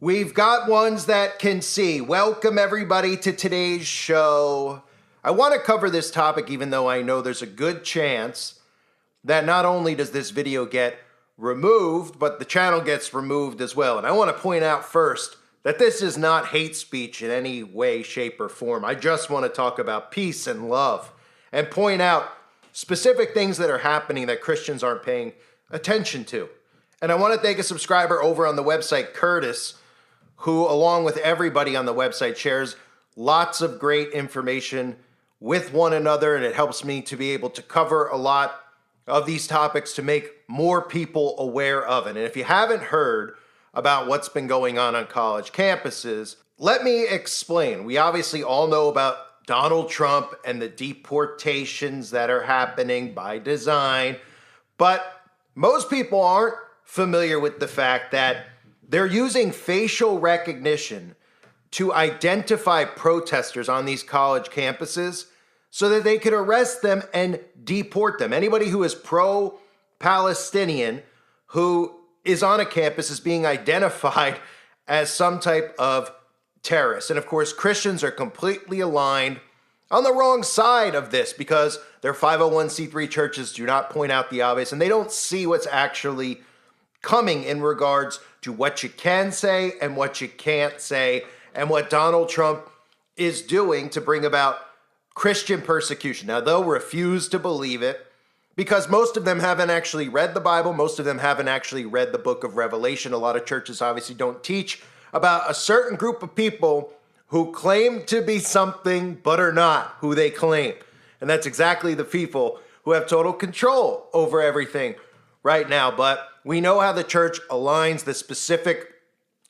We've got ones that can see. Welcome everybody to today's show. I want to cover this topic even though I know there's a good chance that not only does this video get removed, but the channel gets removed as well. And I want to point out first that this is not hate speech in any way, shape, or form. I just want to talk about peace and love and point out specific things that are happening that Christians aren't paying attention to. And I want to thank a subscriber over on the website, Curtis, who, along with everybody on the website, shares lots of great information with one another, and it helps me to be able to cover a lot of these topics to make more people aware of it. And if you haven't heard about what's been going on college campuses, let me explain. We obviously all know about Donald Trump and the deportations that are happening by design, but most people aren't familiar with the fact that they're using facial recognition to identify protesters on these college campuses so that they could arrest them and deport them. Anybody who is pro-Palestinian who is on a campus is being identified as some type of terrorist. And of course, Christians are completely aligned on the wrong side of this because their 501c3 churches do not point out the obvious and they don't see what's actually coming in regards to what you can say and what you can't say and what Donald Trump is doing to bring about Christian persecution. Now, they'll refuse to believe it because most of them haven't actually read the Bible. Most of them haven't actually read the book of Revelation. A lot of churches obviously don't teach about a certain group of people who claim to be something but are not who they claim. And that's exactly the people who have total control over everything right now. But we know how the church aligns the specific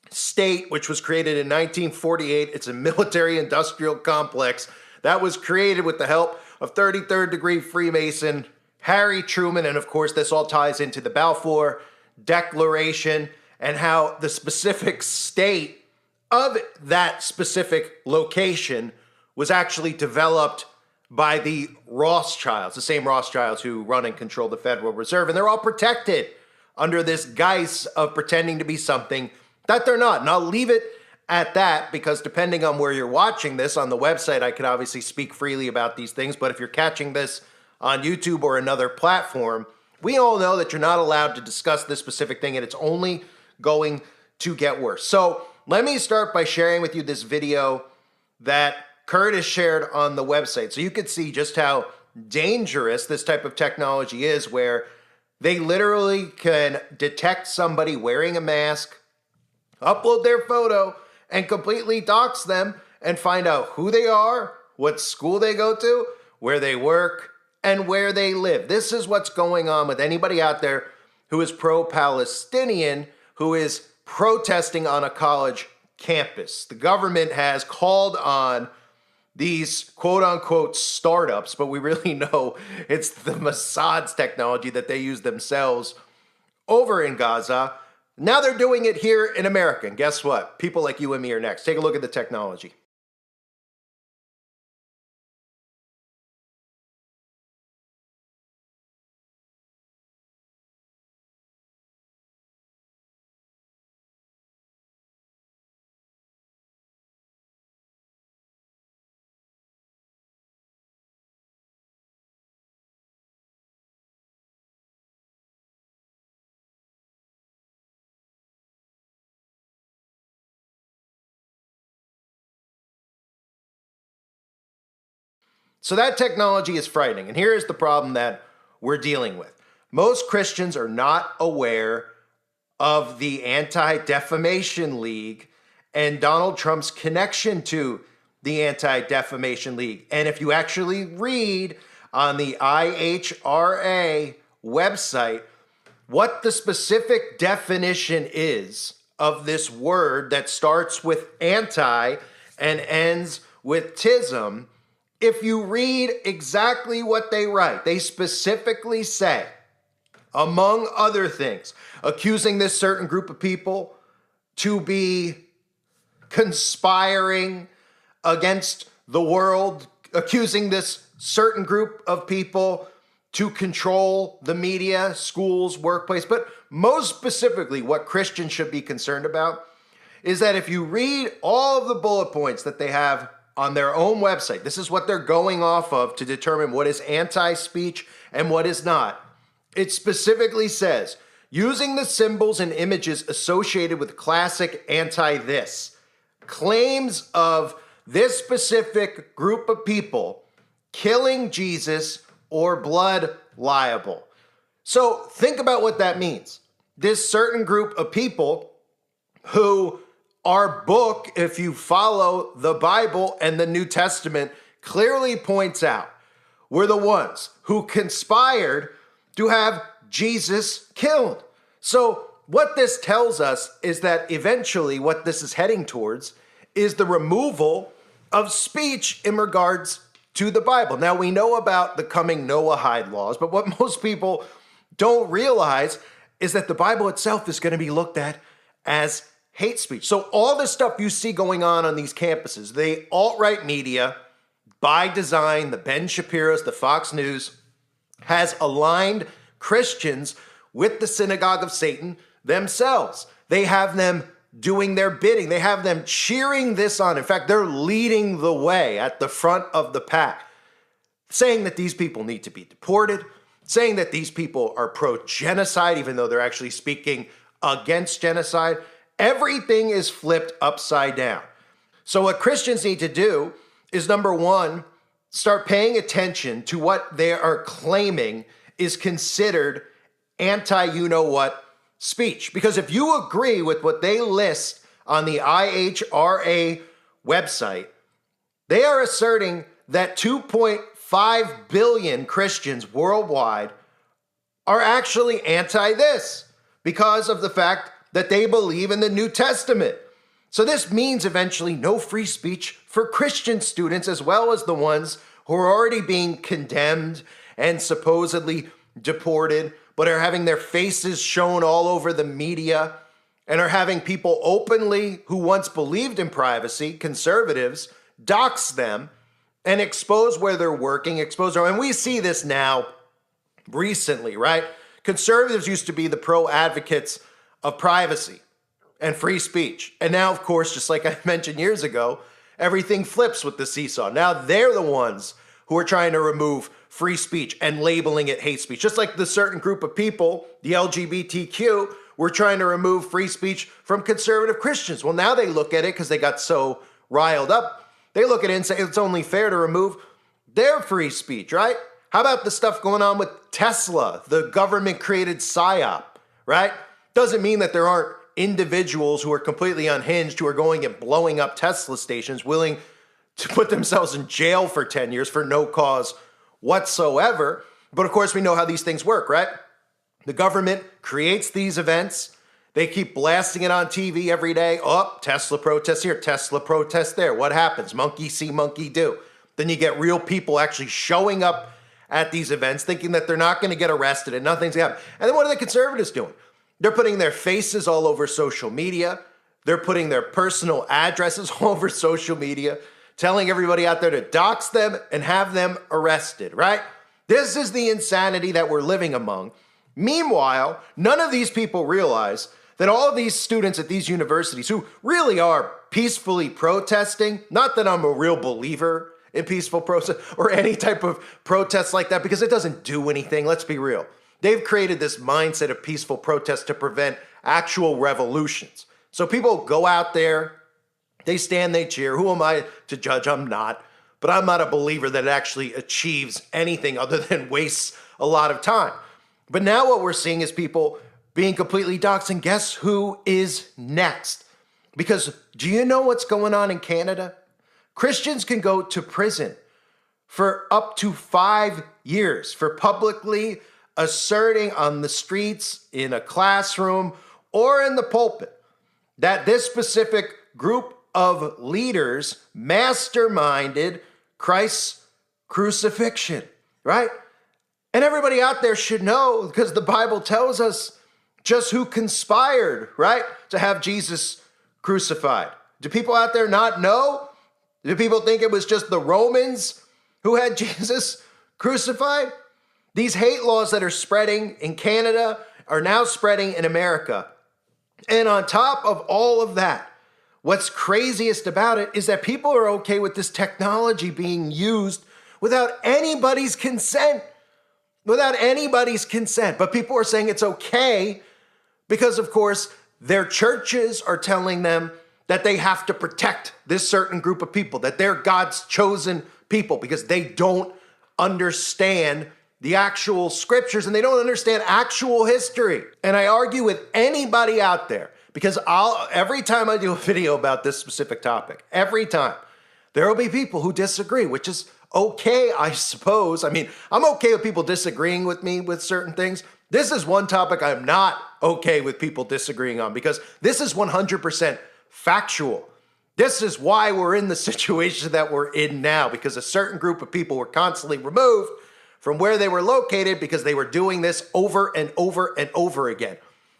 state, which was created in 1948. It's a military-industrial complex that was created with the help of 33rd degree Freemason Harry Truman. And of course, this all ties into the Balfour Declaration and how the specific state of that specific location was actually developed by the Rothschilds, the same Rothschilds who run and control the Federal Reserve. And they're all protected under this guise of pretending to be something that they're not. And I'll leave it at that because depending on where you're watching this on the website, I could obviously speak freely about these things. But if you're catching this on YouTube or another platform, we all know that you're not allowed to discuss this specific thing and it's only going to get worse. So let me start by sharing with you this video that Curtis shared on the website. So you could see just how dangerous this type of technology is, where they literally can detect somebody wearing a mask, upload their photo, and completely dox them and find out who they are, what school they go to, where they work, and where they live. This is what's going on with anybody out there who is pro-Palestinian, who is protesting on a college campus. The government has called on these quote-unquote startups, but we really know it's the Mossad's technology that they use themselves over in Gaza. Now they're doing it here in America. And guess what? People like you and me are next. Take a look at the technology. So that technology is frightening. And here is the problem that we're dealing with. Most Christians are not aware of the Anti-Defamation League and Donald Trump's connection to the Anti-Defamation League. And if you actually read on the IHRA website what the specific definition is of this word that starts with anti and ends with tism, if you read exactly what they write, they specifically say, among other things, accusing this certain group of people to be conspiring against the world, accusing this certain group of people to control the media, schools, workplace. But most specifically, what Christians should be concerned about is that if you read all of the bullet points that they have on their own website, this is what they're going off of to determine what is anti-speech and what is not. It specifically says, using the symbols and images associated with classic anti-this, claims of this specific group of people killing Jesus or blood libel. So think about what that means. This certain group of people who our book, if you follow the Bible and the New Testament, clearly points out were the ones who conspired to have Jesus killed. So what this tells us is that eventually what this is heading towards is the removal of speech in regards to the Bible. Now, we know about the coming Noahide laws, but what most people don't realize is that the Bible itself is going to be looked at as hate speech. So all the stuff you see going on these campuses, the alt-right media, by design, the Ben Shapiro's, the Fox News, has aligned Christians with the synagogue of Satan themselves. They have them doing their bidding. They have them cheering this on. In fact, they're leading the way at the front of the pack, saying that these people need to be deported, saying that these people are pro-genocide, even though they're actually speaking against genocide. Everything is flipped upside down. So what Christians need to do is, number one, start paying attention to what they are claiming is considered anti-you-know-what speech. Because if you agree with what they list on the IHRA website, they are asserting that 2.5 billion Christians worldwide are actually anti-this because of the fact that they believe in the New Testament. So this means eventually no free speech for Christian students, as well as the ones who are already being condemned and supposedly deported, but are having their faces shown all over the media and are having people openly who once believed in privacy, conservatives, dox them and expose where they're working, and we see this now recently, right? Conservatives used to be the pro-advocates of privacy and free speech. And now, of course, just like I mentioned years ago, everything flips with the seesaw. Now they're the ones who are trying to remove free speech and labeling it hate speech. Just like the certain group of people, the LGBTQ, were trying to remove free speech from conservative Christians. Well, now they look at it because they got so riled up. They look at it and say it's only fair to remove their free speech, right? How about the stuff going on with Tesla, the government-created psyop, right? Doesn't mean that there aren't individuals who are completely unhinged who are going and blowing up Tesla stations, willing to put themselves in jail for 10 years for no cause whatsoever. But of course, we know how these things work, right? The government creates these events. They keep blasting it on TV every day. Oh, Tesla protest here, Tesla protest there. What happens? Monkey see, monkey do. Then you get real people actually showing up at these events thinking that they're not going to get arrested and nothing's going to happen. And then what are the conservatives doing? They're putting their faces all over social media. They're putting their personal addresses all over social media, telling everybody out there to dox them and have them arrested, right? This is the insanity that we're living among. Meanwhile, none of these people realize that all of these students at these universities who really are peacefully protesting, not that I'm a real believer in peaceful protest or any type of protest like that, because it doesn't do anything, let's be real. They've created this mindset of peaceful protest to prevent actual revolutions. So people go out there, they stand, they cheer. Who am I to judge? I'm not. But I'm not a believer that it actually achieves anything other than wastes a lot of time. But now what we're seeing is people being completely doxxed. And guess who is next? Because do you know what's going on in Canada? Christians can go to prison for up to 5 years for publicly asserting on the streets, in a classroom, or in the pulpit that this specific group of leaders masterminded Christ's crucifixion, right? And everybody out there should know, because the Bible tells us just who conspired, right, to have Jesus crucified. Do people out there not know? Do people think it was just the Romans who had Jesus crucified? These hate laws that are spreading in Canada are now spreading in America. And on top of all of that, What's craziest about it is that people are okay with this technology being used without anybody's consent. Without anybody's consent. But people are saying it's okay because, of course, their churches are telling them that they have to protect this certain group of people, that they're God's chosen people, because they don't understand the actual scriptures and they don't understand actual history. And I argue with anybody out there, because every time I do a video about this specific topic, every time, there will be people who disagree, which is okay, I suppose. I mean, I'm okay with people disagreeing with me with certain things. This is one topic I'm not okay with people disagreeing on, because this is 100% factual. This is why we're in the situation that we're in now, because a certain group of people were constantly removed from where they were located because they were doing this over and over and over again.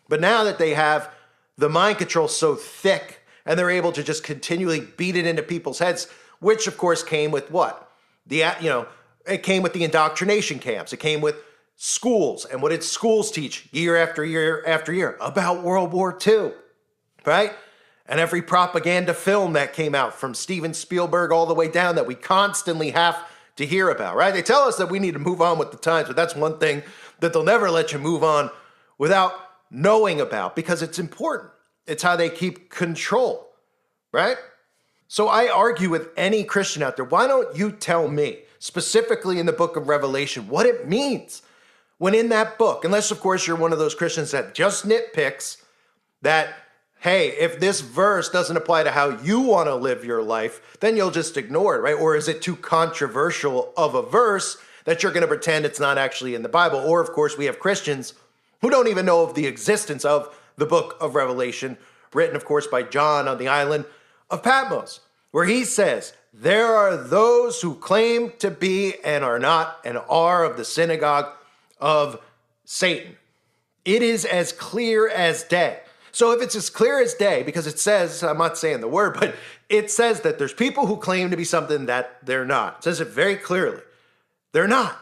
But now that they have the mind control so thick and they're able to just continually beat it into people's heads, which of course came with what? It came with the indoctrination camps. It came with schools. And what did schools teach year after year after year? About World War II, right? And every propaganda film that came out from Steven Spielberg all the way down that we constantly have to hear about, right? They tell us that we need to move on with the times, but that's one thing that they'll never let you move on without knowing about, because it's important. It's how they keep control, right? So I argue with any Christian out there, why don't you tell me, specifically in the book of Revelation, what it means when in that book, unless of course you're one of those Christians that just nitpicks that, hey, if this verse doesn't apply to how you want to live your life, then you'll just ignore it, right? Or is it too controversial of a verse that you're going to pretend it's not actually in the Bible? Or of course we have Christians who don't even know of the existence of the book of Revelation, written of course by John on the island of Patmos, where he says, there are those who claim to be and are not and are of the synagogue of Satan. It is as clear as day. So if it's as clear as day, because it says, I'm not saying the word, but it says that there's people who claim to be something that they're not. It says it very clearly. They're not.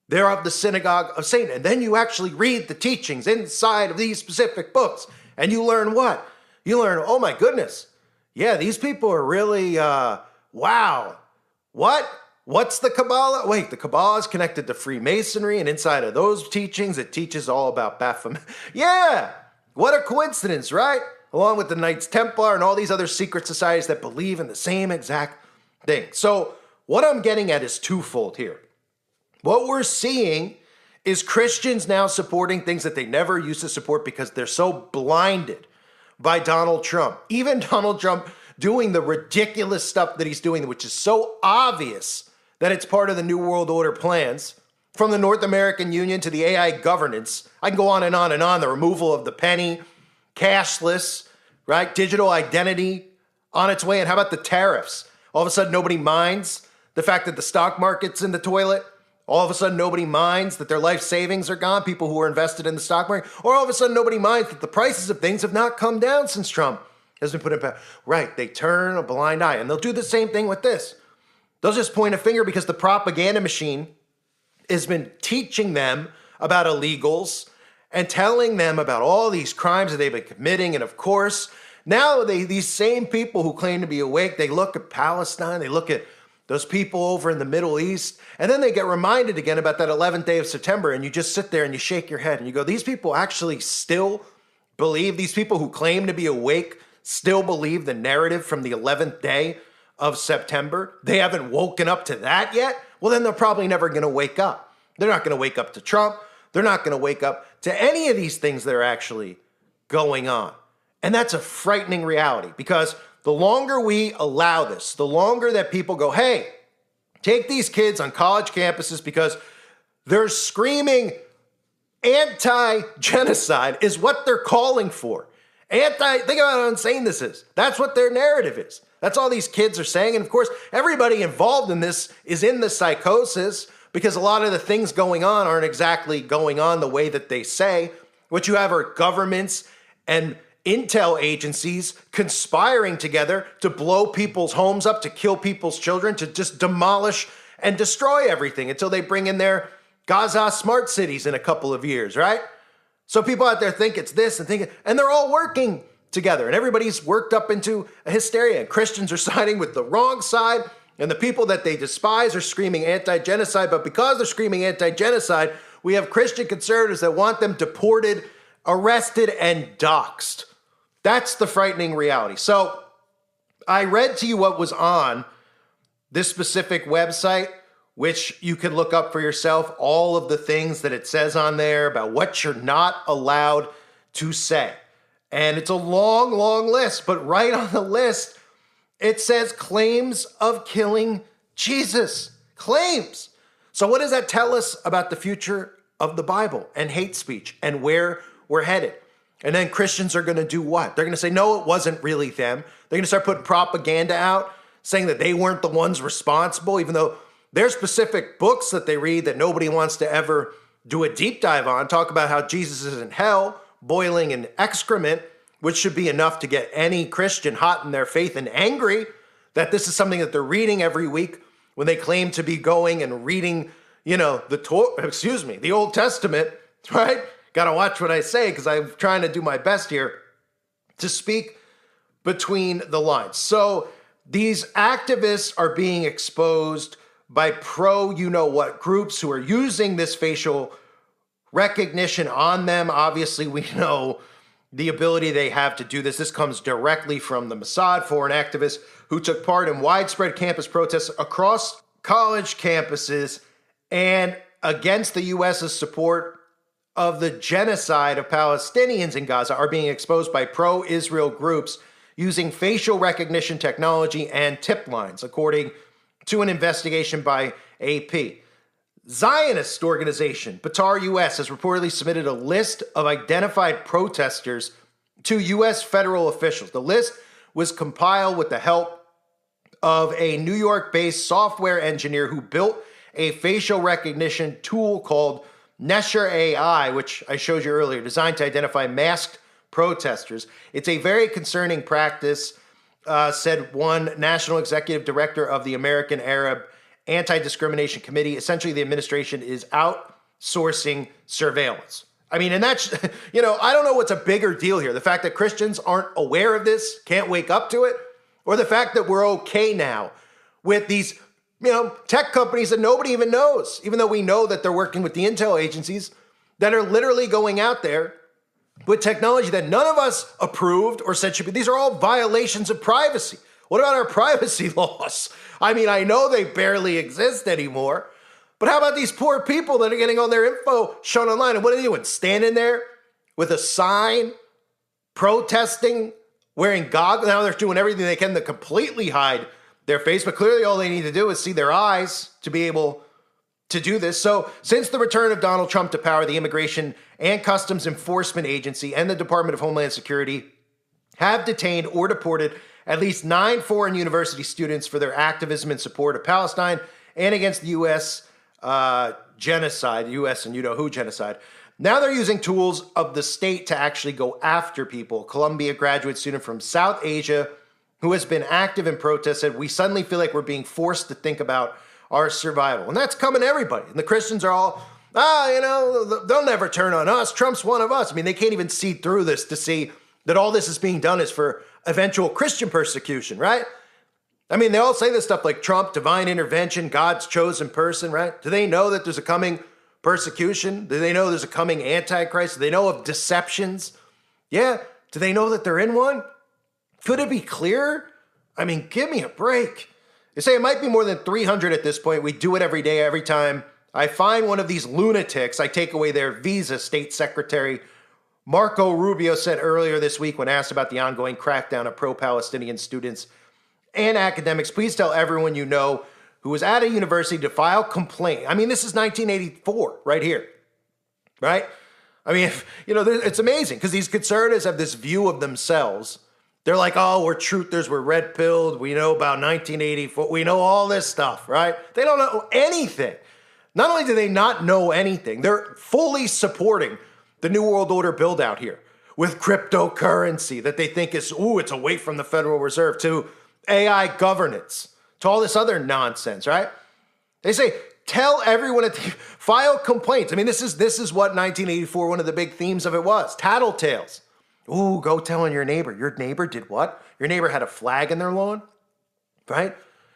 They're of the synagogue of Satan. And then you actually read the teachings inside of these specific books, and you learn what? You learn, oh my goodness, yeah, these people are really, wow. What? What's the Kabbalah? Wait, the Kabbalah is connected to Freemasonry, and inside of those teachings, it teaches all about Baphomet. Yeah, what a coincidence, right? Along with the Knights Templar and all these other secret societies that believe in the same exact thing. So what I'm getting at is twofold here. What we're seeing is Christians now supporting things that they never used to support because they're so blinded by Donald Trump. Even Donald Trump doing the ridiculous stuff that he's doing, which is so obvious that it's part of the New World Order plans, from the North American Union to the AI governance. I can go on and on and on. The removal of the penny, cashless, right? Digital identity on its way. And how about the tariffs? All of a sudden, nobody minds the fact that the stock market's in the toilet. All of a sudden, nobody minds that their life savings are gone, people who are invested in the stock market. Or all of a sudden, nobody minds that the prices of things have not come down since Trump has been put in power. Right, they turn a blind eye. And they'll do the same thing with this. They'll just point a finger because the propaganda machine has been teaching them about illegals and telling them about all these crimes that they've been committing. And of course, now these same people who claim to be awake, they look at Palestine, they look at those people over in the Middle East, and then they get reminded again about that 11th day of September, and you just sit there and you shake your head and you go, these people actually still believe, these people who claim to be awake still believe the narrative from the 11th day of September? They haven't woken up to that yet? Well, then they're probably never going to wake up. They're not going to wake up to Trump. They're not going to wake up to any of these things that are actually going on. And that's a frightening reality, because the longer we allow this, the longer that people go, hey, take these kids on college campuses because they're screaming anti-genocide is what they're calling for. Think about how insane this is. That's what their narrative is. That's all these kids are saying. And of course, everybody involved in this is in the psychosis, because a lot of the things going on aren't exactly going on the way that they say. What you have are governments and intel agencies conspiring together to blow people's homes up, to kill people's children, to just demolish and destroy everything until they bring in their Gaza smart cities in a couple of years, right? So people out there think it's this and they're all working together. And everybody's worked up into a hysteria. And Christians are siding with the wrong side, and the people that they despise are screaming anti-genocide. But because they're screaming anti-genocide, we have Christian conservatives that want them deported, arrested, and doxxed. That's the frightening reality. So I read to you what was on this specific website, which you can look up for yourself, all of the things that it says on there about what you're not allowed to say. And it's a long, long list, but right on the list, it says claims of killing Jesus. Claims. So what does that tell us about the future of the Bible and hate speech and where we're headed? And then Christians are going to do what? They're going to say, no, it wasn't really them. They're going to start putting propaganda out, saying that they weren't the ones responsible, even though there's specific books that they read that nobody wants to ever do a deep dive on, talk about how Jesus is in hell, boiling in excrement, which should be enough to get any Christian hot in their faith and angry that this is something that they're reading every week when they claim to be going and reading, the Old Testament, right? Got to watch what I say because I'm trying to do my best here to speak between the lines. So these activists are being exposed by pro-you-know-what groups who are using this facial recognition on them. Obviously, we know the ability they have to do this. This comes directly from the Mossad, foreign activists who took part in widespread campus protests across college campuses and against the U.S.'s support of the genocide of Palestinians in Gaza are being exposed by pro-Israel groups using facial recognition technology and tip lines, according to an investigation by AP. Zionist organization Batar US has reportedly submitted a list of identified protesters to U.S. federal officials. The list was compiled with the help of a New York-based software engineer who built a facial recognition tool called Nesher AI, which I showed you earlier, designed to identify masked protesters. It's a very concerning practice, said one national executive director of the American Arab Anti-Discrimination Committee. Essentially, the administration is outsourcing surveillance. I mean, and that's, I don't know what's a bigger deal here. The fact that Christians aren't aware of this, can't wake up to it, or the fact that we're okay now with these, tech companies that nobody even knows, even though we know that they're working with the intel agencies that are literally going out there with technology that none of us approved or said should be. These are all violations of privacy. What about our privacy laws? I mean, I know they barely exist anymore, but how about these poor people that are getting all their info shown online? And what are they doing? Standing there with a sign, protesting, wearing goggles. Now they're doing everything they can to completely hide their face, but clearly all they need to do is see their eyes to be able to do this. So since the return of Donald Trump to power, the Immigration and Customs Enforcement Agency and the Department of Homeland Security have detained or deported at least 9 foreign university students for their activism in support of Palestine and against the U.S. Genocide, U.S. and you-know-who genocide. Now they're using tools of the state to actually go after people. Columbia graduate student from South Asia who has been active in protest said, we suddenly feel like we're being forced to think about our survival. And that's coming to everybody. And the Christians are all, they'll never turn on us. Trump's one of us. I mean, they can't even see through this to see that all this is being done is for eventual Christian persecution, right? I mean, they all say this stuff like Trump, divine intervention, God's chosen person, right? Do they know that there's a coming persecution? Do they know there's a coming antichrist? Do they know of deceptions? Yeah. Do they know that they're in one? Could it be clearer? I mean, give me a break. They say it might be more than 300 at this point. We do it every day, every time I find one of these lunatics, I take away their visa, State Secretary Marco Rubio said earlier this week when asked about the ongoing crackdown of pro-Palestinian students and academics. Please tell everyone you know who was at a university to file complaint. I mean, this is 1984 right here, right? I mean, it's amazing because these conservatives have this view of themselves. They're like, oh, we're truthers, we're red-pilled, we know about 1984, we know all this stuff, right? They don't know anything. Not only do they not know anything, they're fully supporting the New World Order build out here with cryptocurrency that they think is, it's away from the Federal Reserve, to AI governance, to all this other nonsense, right? They say, tell everyone, file complaints. I mean, this is what 1984, one of the big themes of it was, tattletales. Ooh, go telling your neighbor. Your neighbor did what? Your neighbor had a flag in their lawn, right?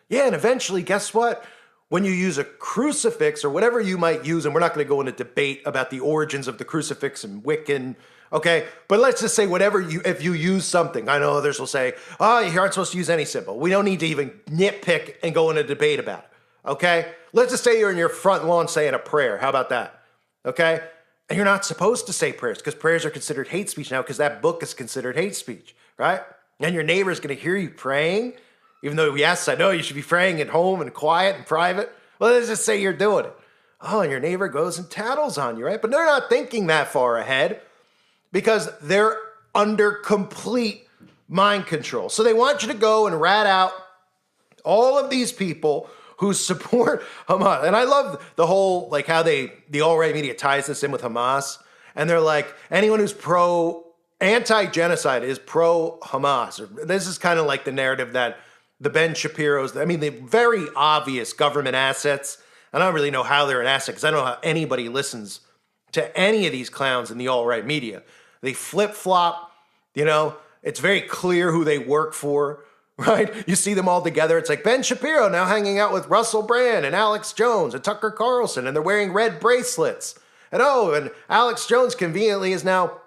Yeah, and eventually, guess what? When you use a crucifix or whatever you might use, and we're not going to go into debate about the origins of the crucifix and Wiccan, okay? But let's just say if you use something, I know others will say, oh, you aren't supposed to use any symbol. We don't need to even nitpick and go into debate about it, okay? Let's just say you're in your front lawn saying a prayer. How about that, okay? And you're not supposed to say prayers because prayers are considered hate speech now because that book is considered hate speech, right? And your neighbor's going to hear you praying, even though, yes, I know you should be praying at home and quiet and private. Well, let's just say you're doing it. Oh, and your neighbor goes and tattles on you, right? But they're not thinking that far ahead because they're under complete mind control. So they want you to go and rat out all of these people who support Hamas. And I love the whole, like how the alt-right media ties this in with Hamas. And they're like, anyone who's anti-genocide is pro-Hamas. This is kind of like the narrative that the Ben Shapiro's, I mean, the very obvious government assets. And I don't really know how they're an asset because I don't know how anybody listens to any of these clowns in the alt-right media. They flip-flop, it's very clear who they work for, right? You see them all together. It's like Ben Shapiro now hanging out with Russell Brand and Alex Jones and Tucker Carlson, and they're wearing red bracelets. And Alex Jones conveniently is now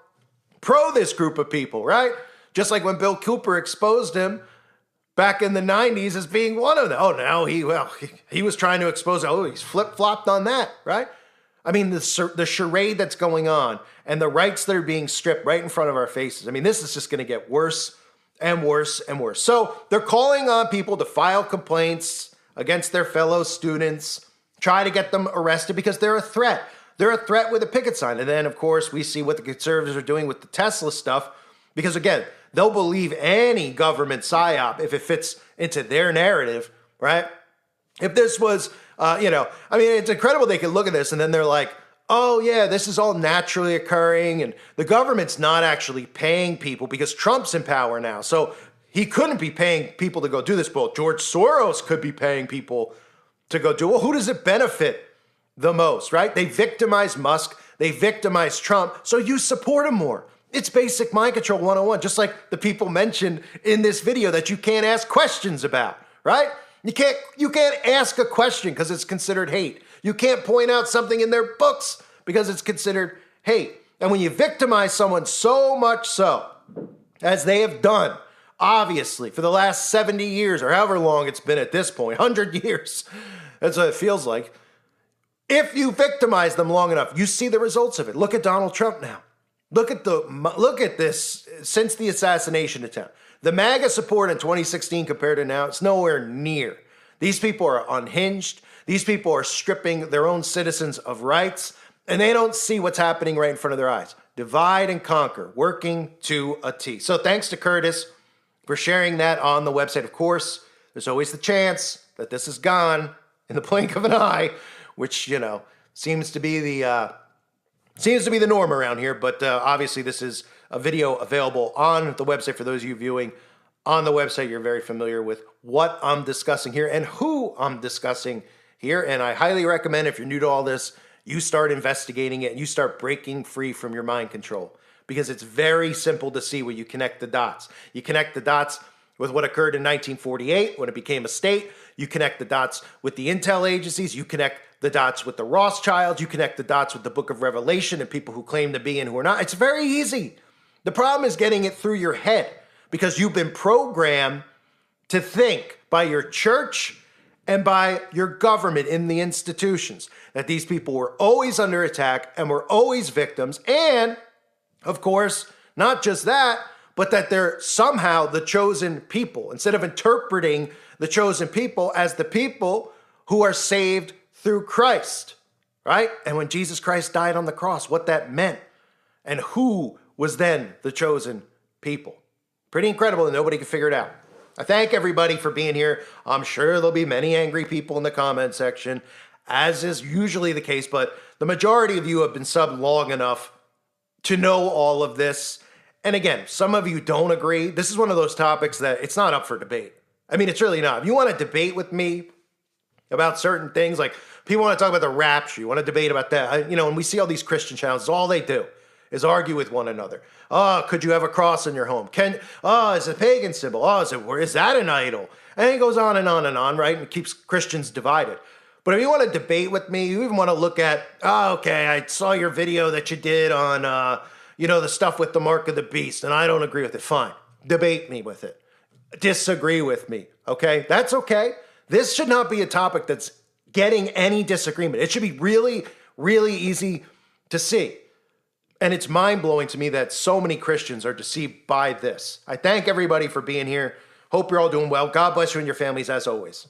pro this group of people, right? Just like when Bill Cooper exposed him back in the 90s as being one of them. Oh, now he was trying to expose, he's flip-flopped on that, right? I mean, the charade that's going on and the rights that are being stripped right in front of our faces. I mean, this is just going to get worse and worse and worse. So they're calling on people to file complaints against their fellow students, try to get them arrested because they're a threat. They're a threat with a picket sign. And then, of course, we see what the conservatives are doing with the Tesla stuff because, again, they'll believe any government psyop if it fits into their narrative, right? If this was, it's incredible they can look at this and then they're like, oh, yeah, this is all naturally occurring and the government's not actually paying people because Trump's in power now. So he couldn't be paying people to go do this. But George Soros could be paying people to go do it. Well, who does it benefit the most, right? They victimize Musk. They victimize Trump. So you support him more. It's basic mind control 101, just like the people mentioned in this video that you can't ask questions about, right? You can't ask a question because it's considered hate. You can't point out something in their books because it's considered hate. And when you victimize someone so much so, as they have done, obviously, for the last 70 years or however long it's been at this point, 100 years, that's what it feels like. If you victimize them long enough, you see the results of it. Look at Donald Trump now. Look at this since the assassination attempt. The MAGA support in 2016 compared to now, it's nowhere near. These people are unhinged. These people are stripping their own citizens of rights, and they don't see what's happening right in front of their eyes. Divide and conquer, working to a T. So thanks to Curtis for sharing that on the website. Of course, there's always the chance that this is gone in the blink of an eye, which, seems to be the norm around here. But obviously, this is a video available on the website for those of you viewing on the website. You're very familiar with what I'm discussing here and who I'm discussing here. And I highly recommend, if you're new to all this, you start investigating it and you start breaking free from your mind control because it's very simple to see where you connect the dots. You connect the dots with what occurred in 1948 when it became a state. You connect the dots with the intel agencies. You connect the dots with the Rothschilds. You connect the dots with the Book of Revelation and people who claim to be and who are not. It's very easy. The problem is getting it through your head because you've been programmed to think by your church and by your government in the institutions that these people were always under attack and were always victims. And, of course, not just that, but that they're somehow the chosen people, instead of interpreting the chosen people as the people who are saved through Christ, right? And when Jesus Christ died on the cross, what that meant, and who was then the chosen people. Pretty incredible, and nobody could figure it out. I thank everybody for being here. I'm sure there'll be many angry people in the comment section, as is usually the case, but the majority of you have been subbed long enough to know all of this. And again, some of you don't agree. This is one of those topics that it's not up for debate. I mean, it's really not. If you want to debate with me about certain things, like people want to talk about the rapture, you want to debate about that. And we see all these Christian channels, it's all they do. is argue with one another. Oh, could you have a cross in your home? Is it a pagan symbol? Oh, is that an idol? And it goes on and on and on, right? And keeps Christians divided. But if you want to debate with me, you even want to look at, okay, I saw your video that you did on, the stuff with the mark of the beast, and I don't agree with it. Fine. Debate me with it. Disagree with me, okay? That's okay. This should not be a topic that's getting any disagreement. It should be really, really easy to see. And it's mind-blowing to me that so many Christians are deceived by this. I thank everybody for being here. Hope you're all doing well. God bless you and your families as always.